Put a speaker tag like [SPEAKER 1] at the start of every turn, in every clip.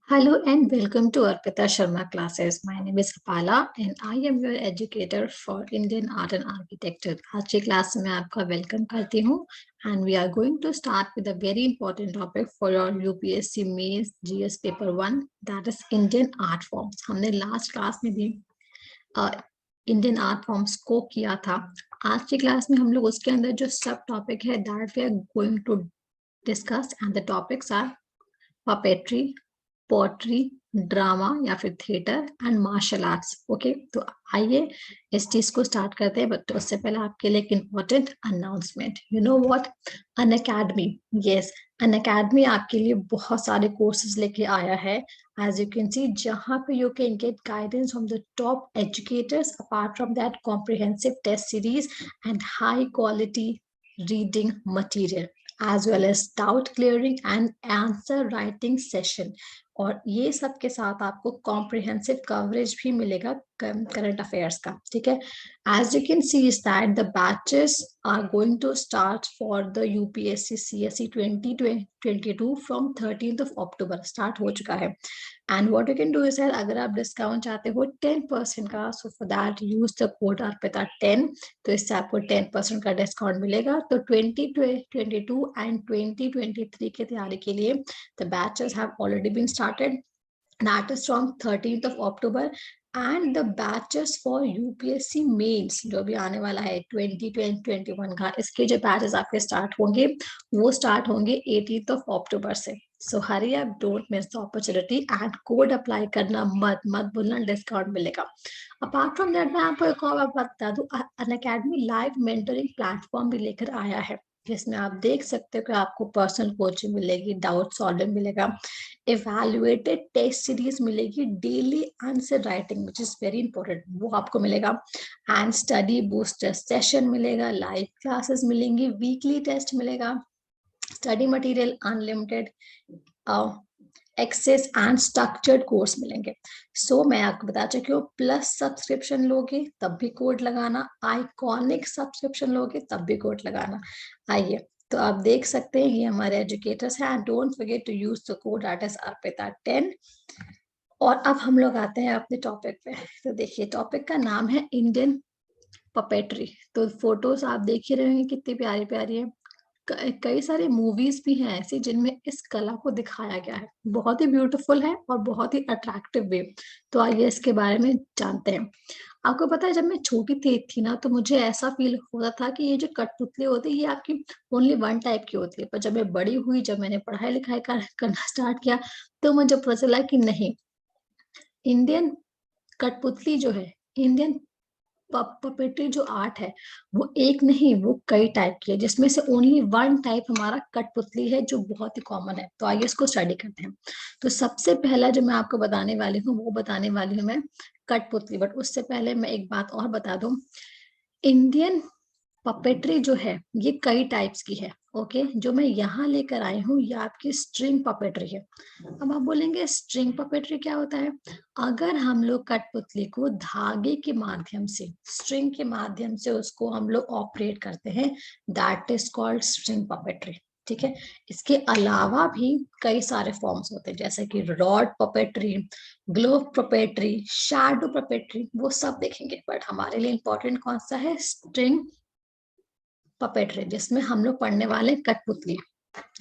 [SPEAKER 1] Hello and welcome to Arpita Sharma classes. My name is Kapala and I am your educator for Indian Art and Architecture. आज की class में आपका welcome करती हूँ and we are going to start with a very important topic for your UPSC Mains GS paper 1, that is Indian art forms. हमने last class में भी Indian art forms को किया था. आज की क्लास में हम लोग उसके अंदर जो सब टॉपिक है that we are going to discuss and the topics are puppetry, pottery, drama या फिर theatre and martial arts. Okay, तो आइए इस चीज को स्टार्ट करते हैं. बट उससे पहले आपके लिए एक important announcement. You know what, Unacademy, yes, Unacademy आपके लिए बहुत सारे कोर्सेज लेके आया है. एज यू कैन सी, जहाँ पे you can get guidance from the top educators, apart from that comprehensive test series and high quality reading material as well as doubt clearing and answer writing session. और ये सब के साथ आपको comprehensive coverage भी मिलेगा करंट अफेयर्स का. ठीक है, as you can see is that the batches are going to start for the UPSC CSE 2022 from 13th of October start हो चुका है. And what you can do is, अगर आप डिस्काउंट चाहते हो 10% का, so for that use the code Arpita 10. तो इससे आपको 10% का डिस्काउंट मिलेगा. तो 2022 एंड 2023 की तैयारी के लिए the batches have already been started. That is from 13th of October. And the batches for UPSC mains जो भी आने वाला है 2021 का, इसके जो बैचेस आपके स्टार्ट होंगे वो स्टार्ट होंगे 18th of October से. So hurry up, don't miss the opportunity and code apply करना मत भूलना, डिस्काउंट मिलेगा. अपार्ट फ्रॉम दैट मैं आपको एक और बात बता दूं, अन अकेडमी लाइव मेंटरिंग प्लेटफॉर्म भी लेकर आया है, जिसमें आप देख सकते हो कि आपको पर्सनल कोचिंग मिलेगी, डाउट सॉल्विंग मिलेगा, इवैल्यूएटेड टेस्ट सीरीज मिलेगी, daily answer writing which is very important वो आपको मिलेगा, एंड स्टडी बूस्टर सेशन मिलेगा, लाइव क्लासेस मिलेंगी, वीकली टेस्ट मिलेगा, study material unlimited access and structured course मिलेंगे. सो मैं आपको बता चुकी हूँ, प्लस सब्सक्रिप्शन लोगे तब भी कोड लगाना, आइकॉनिक सब्सक्रिप्शन लोगे तब भी कोड लगाना. आइए, तो आप देख सकते हैं ये हमारे एजुकेटर्स हैं. Don't forget to use the code that is Arpita 10. और अब हम लोग आते हैं अपने टॉपिक पे. तो देखिए, टॉपिक का नाम है इंडियन पपेट्री. तो फोटोज आप देख ही रहे हैं कितनी प्यारी प्यारी है. कई सारे मूवीज भी हैं ऐसी जिनमें इस कला को दिखाया गया है. बहुत ही ब्यूटीफुल है और बहुत ही अट्रैक्टिव वे. तो आइए इसके बारे में जानते हैं. आपको पता है, जब मैं छोटी थी ना, तो मुझे ऐसा फील होता था कि ये जो कठपुतली होती है ये आपकी ओनली वन टाइप की होती है. पर जब मैं बड़ी हुई, जब मैंने पढ़ाई लिखाई करना स्टार्ट किया, तो मुझे पता चला कि नहीं, इंडियन कठपुतली जो है, इंडियन पपेट्री जो आर्ट है, वो एक नहीं, वो कई टाइप की है, जिसमें से ओनली वन टाइप हमारा कठपुतली है जो बहुत ही कॉमन है. तो आइए इसको स्टडी करते हैं. तो सबसे पहला जो मैं आपको बताने वाली हूँ वो बताने वाली हूँ मैं कठपुतली. बट उससे पहले मैं एक बात और बता दूं, इंडियन पपेट्री जो है ये कई टाइप्स की है. ओके, जो मैं यहाँ लेकर आई हूँ ये आपकी स्ट्रिंग पपेट्री है. अब आप बोलेंगे स्ट्रिंग पपेट्री क्या होता है? अगर हम लोग कठपुतली को धागे के माध्यम से, स्ट्रिंग के माध्यम से उसको हम लोग ऑपरेट करते हैं, that is called string puppetry. ठीक है, इसके अलावा भी कई सारे फॉर्म्स होते हैं, जैसे कि rod puppetry, glove puppetry, shadow puppetry, वो सब देखेंगे. बट हमारे लिए इंपॉर्टेंट कौन सा है? स्ट्रिंग पपेट्री, जिसमें हम लोग पढ़ने वाले कठपुतली,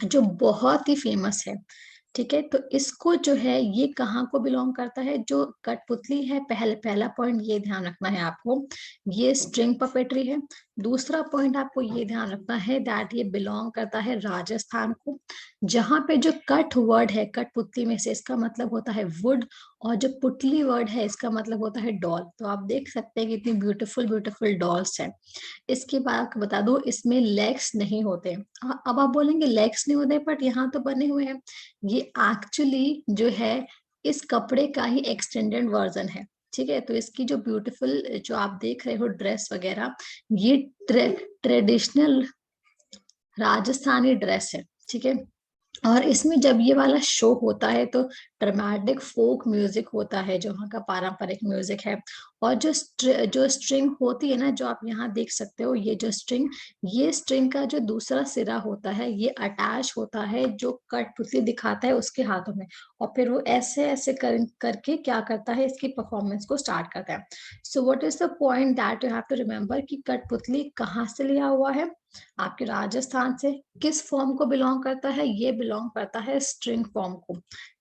[SPEAKER 1] जो बहुत ही फेमस है. ठीक है, तो इसको जो है ये कहाँ को बिलोंग करता है? जो कठपुतली है, पहला पॉइंट ये ध्यान रखना है आपको, ये स्ट्रिंग पपेट्री है. दूसरा पॉइंट आपको ये ध्यान रखना है दैट ये बिलोंग करता है राजस्थान को, जहां पे जो कठ वर्ड है कठपुतली में से, इसका मतलब होता है वुड, और जो पुतली वर्ड है इसका मतलब होता है डॉल. तो आप देख सकते हैं कितनी ब्यूटीफुल ब्यूटीफुल डॉल्स हैं. इसके बाद आपको बता दो, इसमें लेग्स नहीं होते. अब आप बोलेंगे लेग्स नहीं होते, बट यहाँ तो बने हुए हैं. ये एक्चुअली जो है इस कपड़े का ही एक्सटेंडेड वर्जन है. ठीक है, तो इसकी जो ब्यूटीफुल जो आप देख रहे हो ड्रेस वगैरह, ये ट्रेडिशनल राजस्थानी ड्रेस है. ठीक है, और इसमें जब ये वाला शो होता है तो ड्रामेटिक फोक म्यूजिक होता है, जो वहाँ का पारंपरिक म्यूजिक है। और जो स्ट्रिंग होती है ना, जो आप यहाँ देख सकते हो, ये स्ट्रिंग का जो दूसरा सिरा होता है ये अटैच होता है जो कठपुतली दिखाता है उसके हाथों में, और फिर वो ऐसे ऐसे करके क्या करता है, इसकी परफॉर्मेंस को स्टार्ट करता है। So what is the point that you have to remember कि कठपुतली कहाँ से लिया हुआ है, आपके राजस्थान से। किस फॉर्म को बिलोंग करता है, ये बिलोंग करता है स्ट्रिंग फॉर्म को।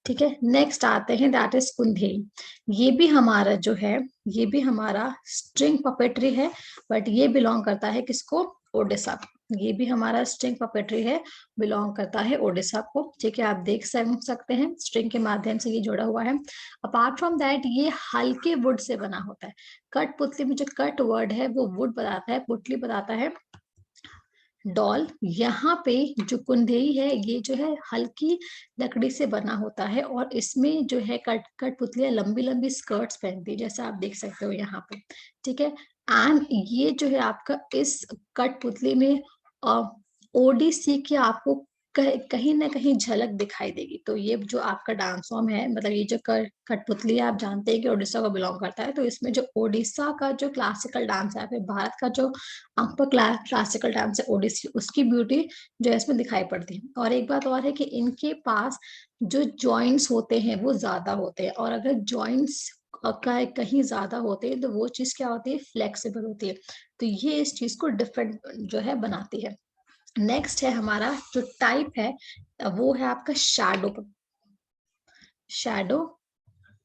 [SPEAKER 1] ठीक है, नेक्स्ट आते हैं दैट इज कुंधेई। ये भी हमारा जो है, ये भी हमारा स्ट्रिंग पपेट्री है, बट ये बिलोंग करता है किसको, ओडिशा को। ये भी हमारा स्ट्रिंग पपेट्री है, बिलोंग करता है ओडिशा को। ठीक है, आप देख सकते हैं स्ट्रिंग के माध्यम से ये जुड़ा हुआ है। अपार्ट फ्रॉम दैट ये हल्के वुड से बना होता है। कठपुतली में जो कट वर्ड है वो वुड बताता है, पुतली बताता है डॉल। यहाँ पे जो कुंदेई है ये जो है हल्की लकड़ी से बना होता है, और इसमें जो है कठपुतलियां लंबी लंबी स्कर्ट्स पहनती है, जैसा आप देख सकते हो यहाँ पे। ठीक है, एंड ये जो है आपका इस कठपुतली में ओडीसी की आपको कहीं ना कहीं झलक दिखाई देगी। तो ये जो आपका डांस फॉर्म है, मतलब ये जो कठपुतली है, आप जानते हैं कि उड़ीसा को बिलोंग करता है, तो इसमें जो ओडिशा का जो क्लासिकल डांस है, फिर भारत का जो आपका क्लासिकल डांस है ओडिसी, उसकी ब्यूटी जो है इसमें दिखाई पड़ती है। और एक बात और है कि इनके पास जो जॉइंट्स होते हैं वो ज्यादा होते हैं, और अगर जॉइंट्स का कहीं ज्यादा होते हैं तो वो चीज क्या होती है, फ्लेक्सिबल होती है। तो ये इस चीज को डिफरेंट जो है बनाती है। नेक्स्ट है हमारा जो टाइप है, वो है आपका शैडो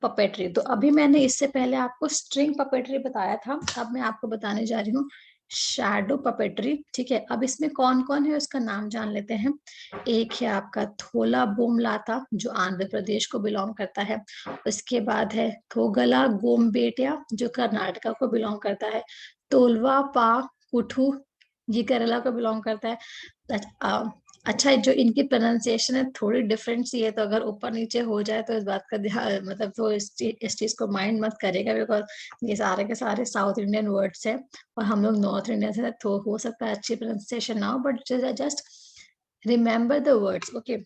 [SPEAKER 1] पपेट्री। तो अभी मैंने इससे पहले आपको स्ट्रिंग पपेट्री बताया था, अब मैं आपको बताने जा रही हूँ शैडो पपेट्री। ठीक है, अब इसमें कौन कौन है उसका नाम जान लेते हैं। एक है आपका थोला बोमलाता, जो आंध्र प्रदेश को बिलोंग करता है। उसके बाद है थोगला गोमबेटिया, जो कर्नाटका को बिलोंग करता है। तोलवा पा कुठू, ये केरला को बिलोंग करता है। अच्छा, जो इनकी प्रोनाउंसिएशन है थोड़ी डिफरेंट सी है, तो अगर ऊपर नीचे हो जाए तो इस बात का ध्यान, मतलब तो इस चीज को माइंड मत करेगा, बिकॉज ये सारे के सारे साउथ इंडियन वर्ड्स है, और हम लोग नॉर्थ इंडियन से, तो हो सकता है अच्छी प्रोनाउंसिएशन ना हो, but just remember the words. Okay,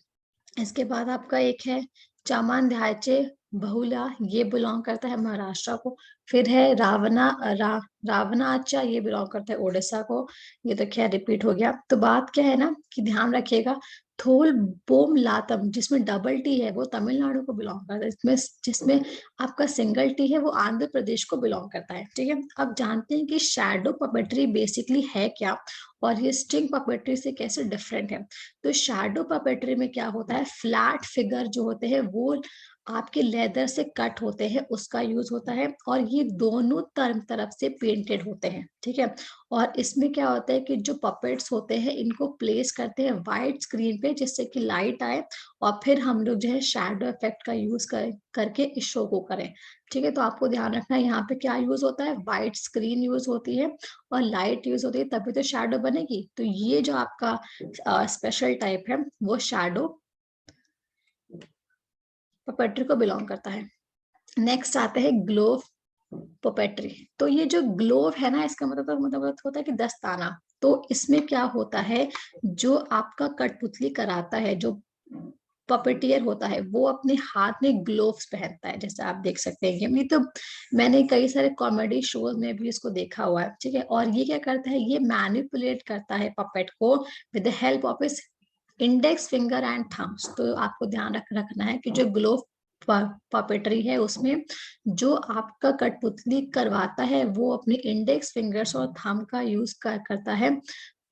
[SPEAKER 1] इसके बाद आपका एक है चामान ध्याचे बहुला, ये बिलोंग करता है महाराष्ट्र को। फिर है रावणाचा, ये बिलोंग करता है ओडिशा को। ये तो खैर रिपीट हो गया। तो बात क्या है ना कि ध्यान रखिएगा, थोल बोम लातम जिसमें डबल टी है वो तमिलनाडु को बिलोंग करता है, इसमें जिसमें आपका सिंगल टी है वो आंध्र प्रदेश को बिलोंग करता है। ठीक है, अब जानते हैं कि शैडो पपेट्री बेसिकली है क्या, और ये स्ट्रिंग पपेट्री से कैसे डिफरेंट है। तो शैडो पपेट्री में क्या होता है, फ्लैट फिगर जो होते हैं वो आपके लेदर से कट होते हैं, उसका यूज होता है, और ये दोनों तरफ से पेंटेड होते हैं। ठीक है, और इसमें क्या होता है कि जो पपेट्स होते हैं इनको प्लेस करते हैं वाइट स्क्रीन पे, जिससे कि लाइट आए, और फिर हम लोग जो है शैडो इफेक्ट का यूज करके इस शो को करें। ठीक है, तो आपको ध्यान रखना है यहाँ पे क्या यूज होता है, वाइट स्क्रीन यूज होती है और लाइट यूज होती है, तभी तो शैडो बनेगी। तो ये जो आपका स्पेशल टाइप है वो शैडो पपेट्री को बिलोंग करता है। नेक्स्ट आते हैं ग्लोव पपेट्री। तो ये जो ग्लोव है ना, इसका मतलब होता है कि दस्ताना। तो इसमें क्या होता है, जो आपका कठपुतली कराता है, जो पपेटियर होता है, वो अपने हाथ में ग्लोव्स पहनता है, जैसे आप देख सकते हैं। ये तो मैंने कई सारे कॉमेडी शोज में भी इसको देखा हुआ है। ठीक है, और ये क्या करता है, ये मैनिपुलेट करता है पपेट को विद द हेल्प ऑफ इस इंडेक्स फिंगर एंड थम्स। तो आपको ध्यान रखना है कि जो ग्लोव पपेटरी है उसमें जो आपका कठपुतली करवाता है वो अपने इंडेक्स फिंगर्स और थंब का यूज करता है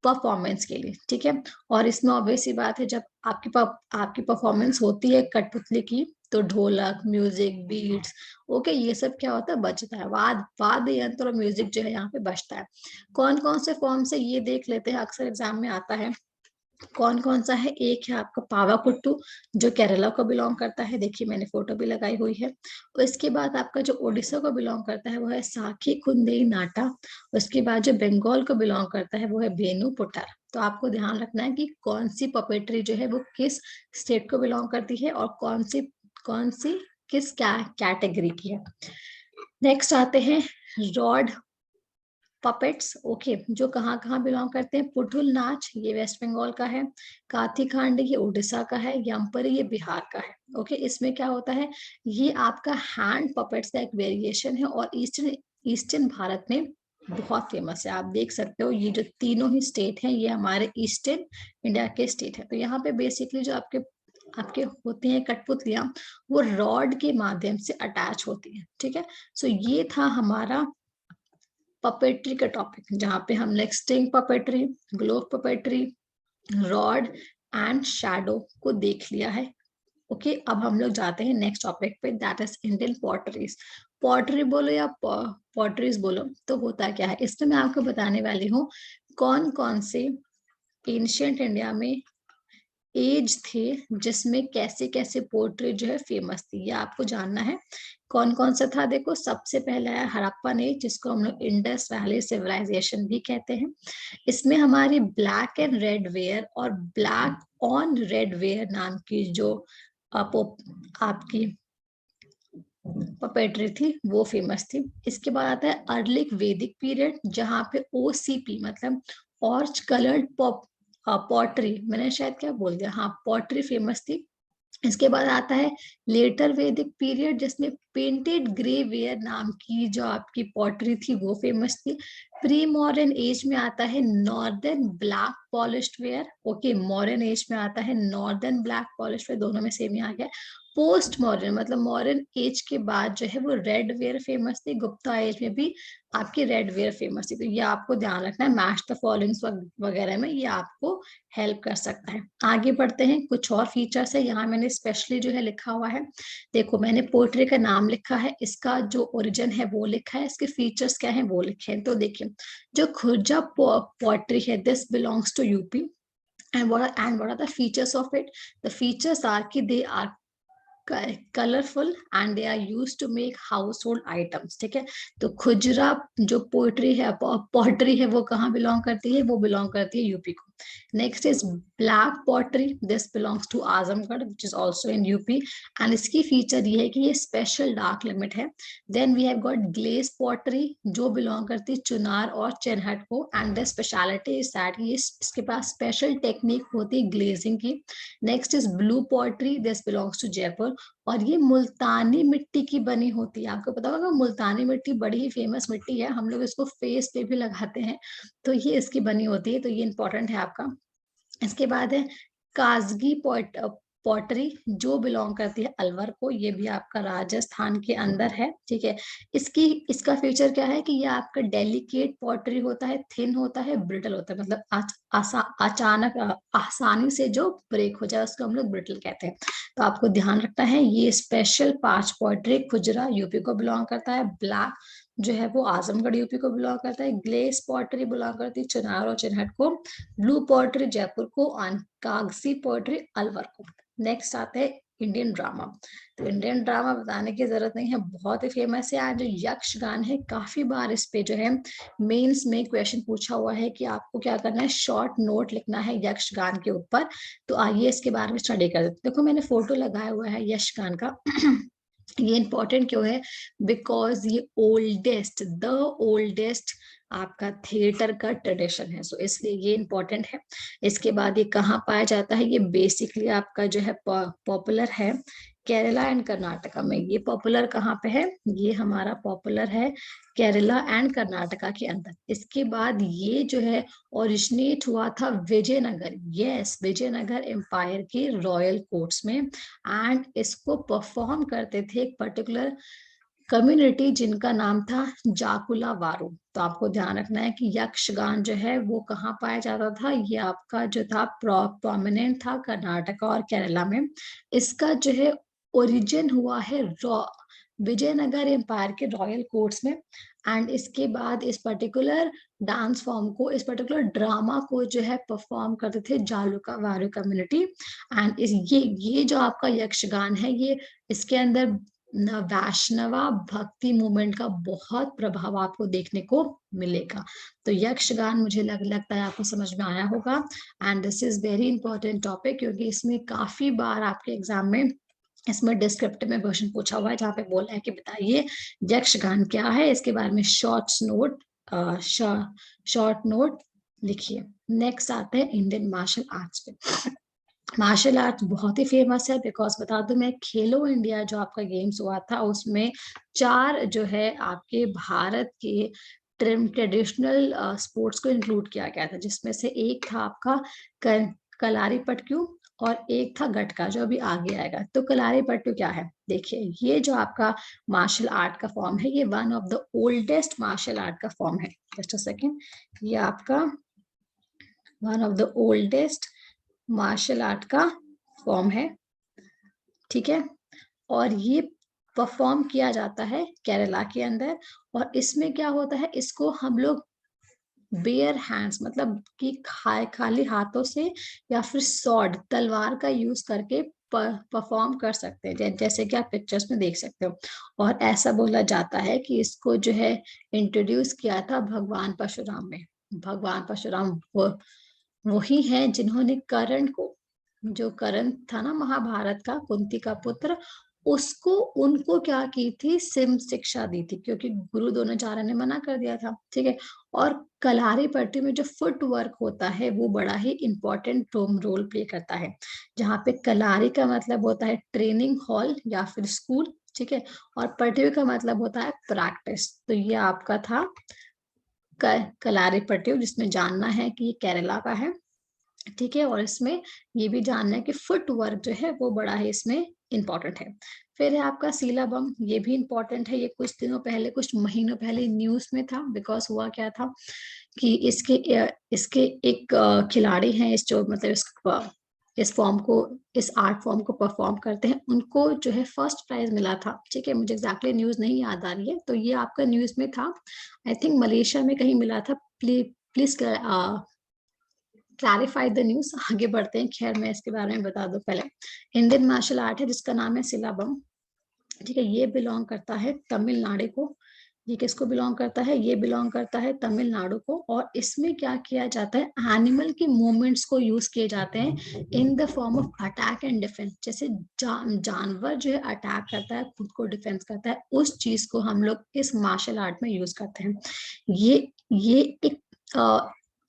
[SPEAKER 1] परफॉर्मेंस के लिए। ठीक है, और इसमें ऑब्वियस सी बात है, जब आपकी परफॉर्मेंस होती है कठपुतली की, तो ढोलक म्यूजिक बीट्स, ओके, ये सब क्या होता है, बजता है, वाद्य यंत्र और म्यूजिक जो है यहाँ पे बजता है। कौन कौन से फॉर्म से ये देख लेते हैं, अक्सर एग्जाम में आता है। कौन कौन सा है, एक है आपका पावाकुट्टू, जो केरला को बिलोंग करता है, देखिए मैंने फोटो भी लगाई हुई है। उसके बाद आपका जो ओडिशा को बिलोंग करता है वो है साखी खुंदेई नाटा। उसके बाद जो बंगाल को बिलोंग करता है वो है बेनू पुटार। तो आपको ध्यान रखना है कि कौन सी पपेट्री जो है वो किस स्टेट को बिलोंग करती है, और कौन सी किस कैटेगरी की है। नेक्स्ट आते हैं रॉड पपेट्स, ओके, जो कहाँ कहाँ बिलोंग करते हैं। पुटुल नाच ये वेस्ट बंगाल का है, काथी खांड ये उड़ीसा का है, यमपरी ये बिहार का है। ओके, इसमें क्या होता है, ये आपका हैंड पपेट्स का एक वेरिएशन है और ईस्टर्न ईस्टर्न भारत में बहुत फेमस है। आप देख सकते हो ये जो तीनों ही स्टेट हैं ये हमारे ईस्टर्न इंडिया के स्टेट है। तो यहाँ पे बेसिकली जो आपके आपके होते हैं कठपुतलियां, वो रॉड के माध्यम से अटैच होती है। ठीक है, सो ये था हमारा पपेट्री का टॉपिक, जहाँ पे हमने string puppetry, glove puppetry, rod and shadow को देख लिया है। ओके, अब हम लोग जाते हैं नेक्स्ट टॉपिक पे, that is Indian potteries. Pottery बोलो या पॉटरीज बोलो, तो होता क्या है, इसमें मैं आपको बताने वाली हूँ कौन कौन से एंशियंट इंडिया में एज थे जिसमें कैसे कैसे पोर्ट्रेट जो है फेमस थी, ये आपको जानना है। कौन कौन सा था, देखो सबसे पहला है हड़प्पन एज, जिसको हम लोग इंडस वैली सिविलाइजेशन भी कहते हैं। इसमें हमारी ब्लैक एंड रेड वेयर और ब्लैक ऑन रेड वेयर नाम की जो आपकी पपेट्री थी वो फेमस थी। इसके बाद आता है अर्ली वैदिक पीरियड, जहाँ पे ओसीपी मतलब ऑर्च कलर्ड पॉटरी, मैंने शायद क्या बोल दिया, हाँ पॉटरी फेमस थी। इसके बाद आता है लेटर वैदिक पीरियड, जिसमें पेंटेड ग्रे वेयर नाम की जो आपकी पॉटरी थी वो फेमस थी। प्री मॉडर्न एज में आता है northern black polished where, okay, modern age में आता है नॉर्दर्न ब्लैक पॉलिश्ड वेयर, दोनों में सेम ही आ गया। पोस्ट मॉडर्न मतलब मॉडर्न एज के बाद जो है वो रेड वेयर फेमस थी, गुप्ता एज में भी आपकी रेड वेयर फेमस थी। तो ये आपको ध्यान रखना है, मैच द फॉलोइंग्स वगैरह में ये आपको हेल्प कर सकता है। आगे बढ़ते हैं, कुछ और फीचर्स है यहाँ मैंने स्पेशली जो है लिखा हुआ है। देखो मैंने पोएट्री का नाम लिखा है, इसका जो ओरिजिन है वो लिखा है, इसके फीचर्स क्या है वो लिखे हैं। तो देखिए जो खुर्जा पोएट्री है, this belongs to UP, and what are the features of it? The features are कि they are colourful and they are use to make household items. ठीक है, तो खुजरा जो पोएट्री है पॉटरी है वो कहाँ बिलोंग करती है, वो बिलोंग करती है यूपी को। Next is black pottery, this belongs to Azamgarh which is also in UP, and इसकी फीचर ये है कि ये स्पेशल डार्क लिमिट है। Then we have got glaze pottery जो बिलोंग करती है चुनार और चिन्हट को, and the speciality is that ये इसके पास स्पेशल टेक्निक होती है ग्लेजिंग की। Next is blue pottery, this belongs to Jaipur, और ये मुल्तानी मिट्टी की बनी होती है। आपको पता होगा मुल्तानी मिट्टी बड़ी ही फेमस मिट्टी है, हम लोग इसको फेस पे भी लगाते हैं, तो ये इसकी बनी होती है, तो ये इंपॉर्टेंट है आपका। इसके बाद है काजगी पॉटरी जो बिलोंग करती है अलवर को, ये भी आपका राजस्थान के अंदर है। ठीक है, इसकी इसका फीचर क्या है कि ये आपका डेलिकेट पॉटरी होता है, थिन होता है, ब्रिटल होता है, मतलब अचानक आसानी से जो ब्रेक हो जाए उसको हम लोग ब्रिटल कहते हैं। तो आपको ध्यान रखना है, ये स्पेशल 5 पॉटरी खुजरा यूपी को बिलोंग करता है, ब्लैक जो है वो आजमगढ़ यूपी को बिलोंग करता है, ग्लेस पॉटरी बिलोंग करती है चुनार और चिन्हट को, ब्लू पॉटरी जयपुर को, और कागजी पॉटरी अलवर को। नेक्स्ट आते हैं इंडियन ड्रामा। तो इंडियन ड्रामा बताने की जरूरत नहीं है, बहुत ही फेमस है। आज जो यक्षगान है, काफी बार इस पे जो है मेंस में क्वेश्चन पूछा हुआ है कि आपको क्या करना है, शॉर्ट नोट लिखना है यक्षगान के ऊपर। तो आइए इसके बारे में स्टडी कर देते। देखो मैंने फोटो लगाया हुआ है यक्षगान का ये इंपॉर्टेंट क्यों है, बिकॉज ये द ओल्डेस्ट आपका थिएटर का ट्रेडिशन है, सो इसलिए ये इंपॉर्टेंट है। इसके बाद ये कहाँ पाया जाता है, ये बेसिकली आपका जो है पॉपुलर है केरला एंड कर्नाटका में। ये पॉपुलर कहाँ पे है, ये हमारा पॉपुलर है केरला एंड कर्नाटका के अंदर। इसके बाद ये जो है ओरिजिनेट हुआ था विजयनगर, यस विजयनगर एम्पायर के रॉयल कोर्ट्स में, एंड इसको परफॉर्म करते थे एक पर्टिकुलर कम्युनिटी जिनका नाम था जाकुला वारू। तो आपको ध्यान रखना है कि यक्षगान जो है वो कहाँ पाया जाता था, ये आपका जो था प्रोमिनेंट था कर्नाटका और केरला में। इसका जो है ओरिजिन हुआ है विजयनगर एम्पायर के रॉयल कोर्ट्स में, एंड इसके बाद इस पर्टिकुलर डांस फॉर्म को, इस पर्टिकुलर ड्रामा को जो है परफॉर्म करते थे जालुका वारू कम्युनिटी। एंड इस ये जो आपका यक्षगान है, ये इसके अंदर वैष्णवा भक्ति मूवमेंट का बहुत प्रभाव आपको देखने को मिलेगा। तो यक्षगान मुझे लगता है आपको समझ में आया होगा, and this is very important topic, क्योंकि इसमें काफी बार आपके एग्जाम में इसमें डिस्क्रिप्टिव में क्वेश्चन पूछा हुआ है, जहाँ पे बोला है कि बताइए यक्षगान क्या है, इसके बारे में शॉर्ट्स नोट शॉर्ट नोट लिखिए। नेक्स्ट आते हैं इंडियन मार्शल आर्ट्स पे। मार्शल आर्ट बहुत ही फेमस है, बिकॉज बता दूं मैं, खेलो इंडिया जो आपका गेम्स हुआ था उसमें 4 जो है आपके भारत के ट्रेडिशनल स्पोर्ट्स को इंक्लूड किया गया था, जिसमें से एक था आपका कलारी पटक्यू और एक था गटका जो अभी आगे आएगा। तो कलारी पट्टू क्या है, देखिए ये जो आपका मार्शल आर्ट का फॉर्म है, ये one of the oldest martial art का फॉर्म है। जस्ट अ सेकेंड, ये आपका one of the oldest martial art का फॉर्म है, ठीक है। और ये परफॉर्म किया जाता है केरला के अंदर। और इसमें क्या होता है, इसको हम लोग बेयर हैंड्स, मतलब कि खाली हाथों से या फिर सॉर्ड तलवार का यूज करके परफॉर्म कर सकते हैं, जैसे कि आप पिक्चर्स में देख सकते हो। और ऐसा बोला जाता है कि इसको जो है इंट्रोड्यूस किया था भगवान परशुराम में। भगवान परशुराम वही हैं जिन्होंने कर्ण को, जो कर्ण था ना महाभारत का, कुंती का पुत्र, उसको उनको क्या की थी, सिम शिक्षा दी थी, क्योंकि गुरु द्रोणाचार्य ने मना कर दिया था, ठीक है। और कलारी पट्टी में जो फुट वर्क होता है वो बड़ा ही इंपॉर्टेंट रोल प्ले करता है। जहाँ पे कलारी का मतलब होता है ट्रेनिंग हॉल या फिर स्कूल, ठीक है। और पट्टी का मतलब होता है प्रैक्टिस। तो ये आपका था कलारी पट्टी, जिसमें जानना है कि ये केरला का है, ठीक है। और इसमें ये भी जानना है कि फुट वर्क जो है वो बड़ा है इसमें इंपॉर्टेंट है। फिर है आपका सीलाबम, ये भी इंपॉर्टेंट है। ये कुछ दिनों पहले, कुछ महीनों पहले न्यूज में था, बिकॉज हुआ क्या था कि इसके एक खिलाड़ी हैं, इस जो मतलब इस फॉर्म को, इस आर्ट फॉर्म को परफॉर्म करते हैं, उनको जो है फर्स्ट प्राइज मिला था, ठीक है। मुझे एग्जैक्टली न्यूज नहीं याद आ रही है, तो ये आपका न्यूज में था, आई थिंक मलेशिया में कहीं मिला था। Please clarify the news. आगे बढ़ते हैं, खैर मैं इसके बारे में बता दूं पहले। इंडियन मार्शल आर्ट है जिसका नाम है सिलाबम, ठीक है। ये बिलोंग करता है तमिलनाडु को। ये किसको बिलोंग करता है, ये बिलोंग करता है तमिलनाडु को। और इसमें क्या किया जाता है, एनिमल के मूवमेंट्स को यूज किए जाते हैं in the form of attack and defence. जैसे जानवर जो है अटैक करता है, खुद को डिफेंस करता है, उस चीज को हम लोग इस मार्शल आर्ट में यूज करते हैं। ये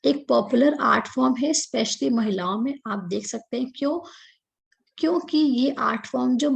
[SPEAKER 1] एक पॉपुलर आर्ट फॉर्म है, स्पेशली महिलाओं में। आप देख सकते हैं क्यों, क्योंकि ये आर्ट फॉर्म जो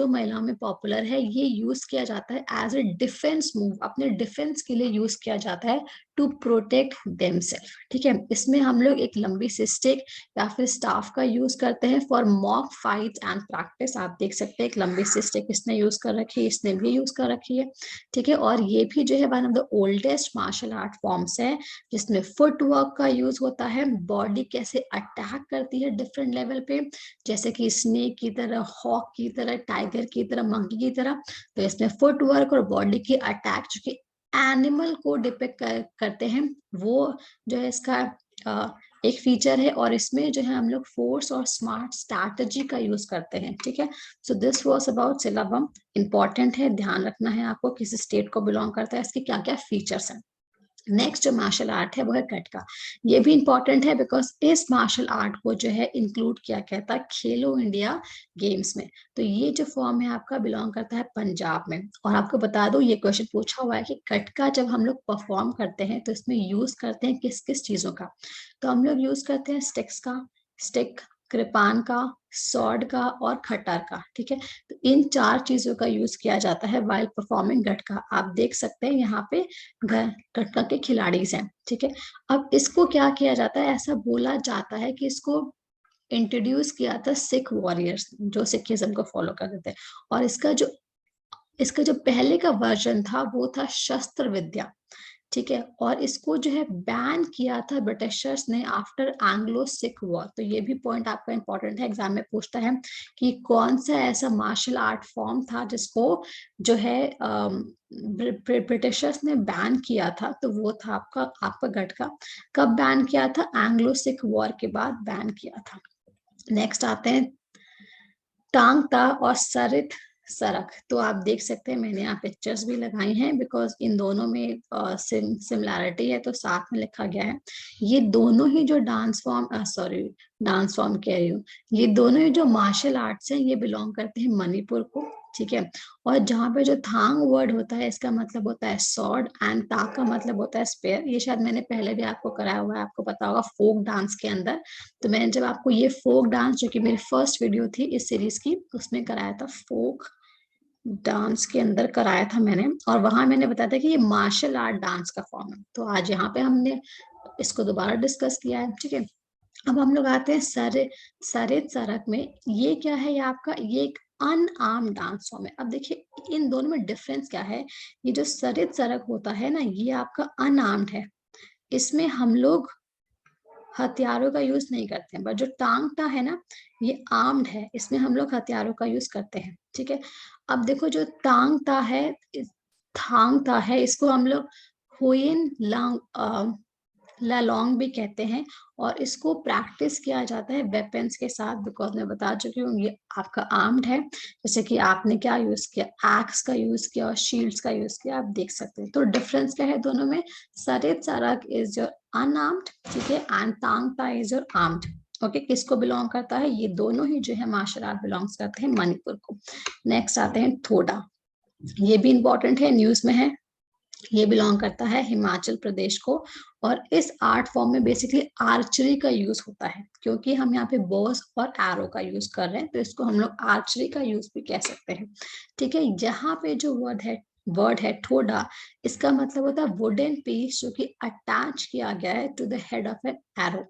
[SPEAKER 1] महिलाओं में पॉपुलर है, ये यूज किया जाता है एज ए डिफेंस मूव, अपने डिफेंस के लिए यूज किया जाता है, टू प्रोटेक्ट देमसेल्फ, ठीक है। इसमें हम लोग एक लंबी सी स्टिक या फिर स्टाफ का यूज करते हैं for mock fight and practice. आप देख सकते हैं एक लंबी सी स्टिक इसने यूज कर रखी है, इसने भी यूज कर रखी है, ठीक है। और ये भी जो है one of the oldest martial art forms है, जिसमें फुट वर्क का यूज होता है, बॉडी कैसे अटैक करती है डिफरेंट लेवल पे, जैसे कि स्नेक की तरह, हॉक की तरह, टाइगर की तरह, मंकी की तरह। तो इसमें फुट वर्क और बॉडी की अटैक जो कि एनिमल को डिपिक्ट करते हैं, वो जो है इसका एक फीचर है। और इसमें जो है हम लोग फोर्स और स्मार्ट स्ट्रैटेजी का यूज करते हैं, ठीक है। So this was about Silambam. Important है, ध्यान रखना है आपको किस स्टेट को बिलोंग करता है, इसके क्या क्या फीचर्स हैं। नेक्स्ट जो मार्शल आर्ट है वो है गटका। ये भी इंपॉर्टेंट है, बिकॉज इस मार्शल आर्ट को जो है इंक्लूड किया गया था खेलो इंडिया गेम्स में। तो ये जो फॉर्म है आपका बिलोंग करता है पंजाब में। और आपको बता दो, ये क्वेश्चन पूछा हुआ है कि गटका जब हम लोग परफॉर्म करते हैं तो इसमें यूज करते हैं किस किस चीजों का। तो हम लोग यूज करते हैं स्टिक्स का, स्टिक, कृपान का, सॉर्ड का और खटर का, ठीक है। तो इन 4 चीजों का यूज किया जाता है वाइल परफॉर्मिंग गटका। आप देख सकते हैं यहाँ पे गटका के खिलाड़ी हैं, ठीक है। अब इसको क्या किया जाता है, ऐसा बोला जाता है कि इसको इंट्रोड्यूस किया था सिख वॉरियर्स, जो सिखिज्म को फॉलो करते थे। और इसका जो पहले का वर्जन था वो था शस्त्र विद्या, ठीक है। और इसको जो है बैन किया था ब्रिटिशर्स ने आफ्टर एंग्लो सिख वॉर। तो ये भी पॉइंट आपका इंपॉर्टेंट है, एग्जाम में पूछता है कि कौन सा ऐसा मार्शल आर्ट फॉर्म था जिसको जो है ब्रिटिशर्स ने बैन किया था। तो वो था आपका गटका। कब बैन किया था, एंग्लो सिख वॉर के बाद बैन किया था। नेक्स्ट आते हैं टांग ता और सरित सरक। तो आप देख सकते हैं मैंने यहाँ पिक्चर्स भी लगाई हैं, बिकॉज इन दोनों में सिमिलैरिटी है, तो साथ में लिखा गया है। ये दोनों ही जो dance form, sorry, dance form कह रही हूँ। ये दोनों ही जो मार्शल आर्ट्स हैं ये बिलोंग करते हैं मणिपुर को, ठीक है। और जहाँ पे जो थांग वर्ड होता है इसका मतलब होता है सॉर्ड एंड ता का मतलब होता है स्पेयर। ये शायद मैंने पहले भी आपको कराया हुआ है, आपको पता होगा फोक डांस के अंदर। तो मैंने जब आपको ये फोक डांस, जो कि मेरी फर्स्ट वीडियो थी इस सीरीज की, उसमें कराया था, फोक डांस के अंदर कराया था मैंने, और वहां मैंने बताया था कि ये मार्शल आर्ट डांस का फॉर्म है। तो आज यहाँ पे हमने इसको दोबारा डिस्कस किया है, ठीक है। अब हम लोग आते हैं सरित सरक में। ये क्या है, ये आपका ये एक अनआर्म डांस फॉर्म है। अब देखिए इन दोनों में डिफरेंस क्या है। ये जो सरित सरक होता है ना, ये आपका अनआर्म्ड है, इसमें हम लोग हथियारों का यूज नहीं करते हैं। बट जो टांगटा है ना, ये आर्म्ड है, इसमें हम लोग हथियारों का यूज करते हैं, ठीक है। अब देखो जो टांगटा है, थांगटा है, इसको हम लोग हुइन लांग लालोंग भी कहते हैं। और इसको प्रैक्टिस किया जाता है वेपन्स के साथ, बिकॉज मैं बता चुकी हूँ ये आपका आर्म्ड है। जैसे कि आपने क्या यूज किया, एक्स का यूज किया और शील्ड्स का यूज किया, आप देख सकते हैं। तो डिफरेंस क्या है दोनों में। सरित सरक इज योर अनआर्म्ड, ठीक है, एंड तांग ता इज योर आर्म्ड। ओके, किसको बिलोंग करता है, ये दोनों ही जो है मार्शल आर्ट बिलोंग्स करते हैं मणिपुर को। नेक्स्ट आते हैं थोड़ा, ये भी इंपॉर्टेंट है, न्यूज में है। ये बिलोंग करता है हिमाचल प्रदेश को। और इस आर्ट फॉर्म में बेसिकली आर्चरी का यूज होता है, क्योंकि हम यहाँ पे बॉस और एरो का यूज कर रहे हैं, तो इसको हम लोग आर्चरी का यूज भी कह सकते हैं, ठीक है। यहाँ पे जो वर्ड है ठोडा, इसका मतलब होता है वुडन पीस जो कि अटैच किया गया है to the head of an arrow.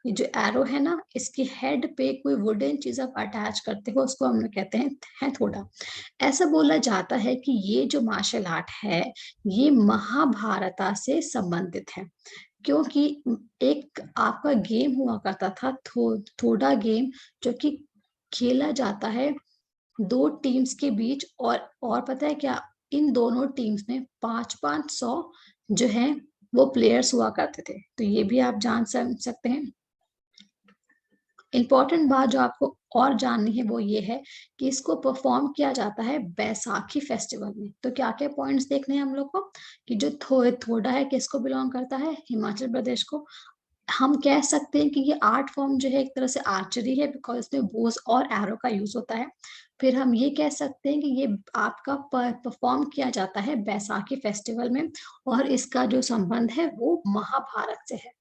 [SPEAKER 1] ये जो एरो है ना, इसके हेड पे कोई वुडन चीज आप अटैच करते हो, उसको हम लोग कहते हैं थोड़ा। ऐसा बोला जाता है कि ये जो मार्शल आर्ट है ये महाभारता से संबंधित है, क्योंकि एक आपका गेम हुआ करता था थोड़ा गेम, जो कि खेला जाता है दो टीम्स के बीच। और पता है क्या, इन दोनों टीम्स में 5-5 100 जो है वो प्लेयर्स हुआ करते थे। तो ये भी आप जान सकते हैं। इंपॉर्टेंट बात जो आपको और जाननी है वो ये है कि इसको परफॉर्म किया जाता है बैसाखी फेस्टिवल में। तो क्या क्या पॉइंट्स देखने हैं हम लोग को, कि जो थोड़ा है किसको बिलोंग करता है, हिमाचल प्रदेश को। हम कह सकते हैं कि ये आर्ट फॉर्म जो है एक तरह से आर्चरी है, बिकॉज इसमें बोस और एरो का यूज होता है। फिर हम ये कह सकते हैं कि ये आपका परफॉर्म किया जाता है बैसाखी फेस्टिवल में, और इसका जो संबंध है वो महाभारत से है।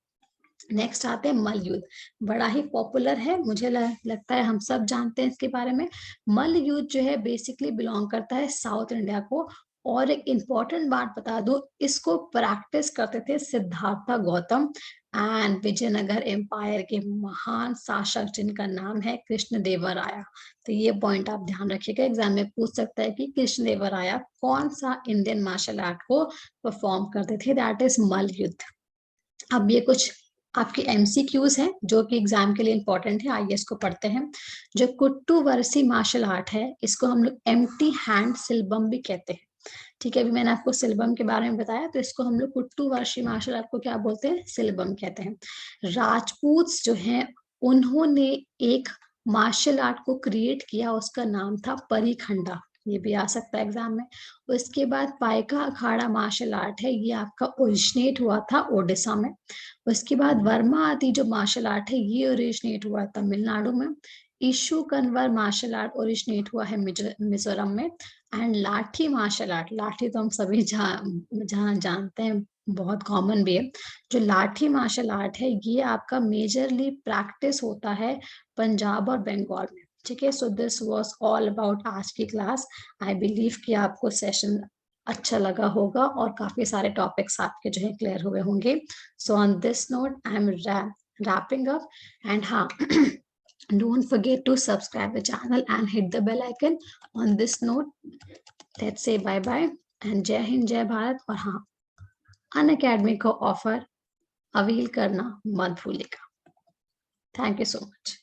[SPEAKER 1] नेक्स्ट आते हैं मल्ल युद्ध, बड़ा ही पॉपुलर है, मुझे लगता है हम सब जानते हैं इसके बारे में। मल्ल युद्ध जो है बेसिकली बिलोंग करता है साउथ इंडिया को। और एक इम्पॉर्टेंट बात बता दो, इसको प्रैक्टिस करते थे सिद्धार्थ गौतम एंड विजयनगर एम्पायर के महान शासक जिनका नाम है कृष्णदेवराया। तो ये पॉइंट आप ध्यान रखिएगा, एग्जाम में पूछ सकता है कि कृष्णदेवराया कौन सा इंडियन मार्शल आर्ट को परफॉर्म करते थे, दैट इज मल्ल युद्ध। अब ये कुछ आपके एमसीक्यूज हैं जो कि एग्जाम के लिए इंपॉर्टेंट है, आइए इसको पढ़ते हैं। जो कुट्टू वर्सी मार्शल आर्ट है, इसको हम लोग एम्प्टी हैंड सिल्बम भी कहते हैं, ठीक है। अभी मैंने आपको सिल्बम के बारे में बताया, तो इसको हम लोग कुट्टू वर्षी मार्शल आर्ट को क्या बोलते हैं, सिल्बम कहते हैं। राजपूत जो हैं उन्होंने एक मार्शल आर्ट को क्रिएट किया, उसका नाम था परिखंडा, ये भी आ सकता है एग्जाम में। उसके बाद पाइका अखाड़ा मार्शल आर्ट है, ये आपका ओरिजिनेट हुआ था ओडिशा में। उसके बाद वर्मा आदि जो मार्शल आर्ट है ये ओरिजिनेट हुआ तमिलनाडु में। ईशु कन्वर मार्शल आर्ट ओरिजिनेट हुआ है मिजोरम में। एंड लाठी मार्शल आर्ट, लाठी तो हम सभी जहाँ जानते हैं, बहुत कॉमन भी है। जो लाठी मार्शल आर्ट है ये आपका मेजरली प्रैक्टिस होता है पंजाब और बंगाल में, ठीक है। So this was all about आज की क्लास। आई बिलीव कि आपको सेशन अच्छा लगा होगा और काफी सारे टॉपिक्स आपके जो है क्लियर हुए होंगे। So on this note I am wrapping up, and हाँ don't forget to subscribe the channel and hit the bell icon. On this note, let's say bye bye and जय हिंद जय भारत। और हाँ, अनअकैडमी को ऑफर अवील करना मत भूलिएगा। Thank you so much.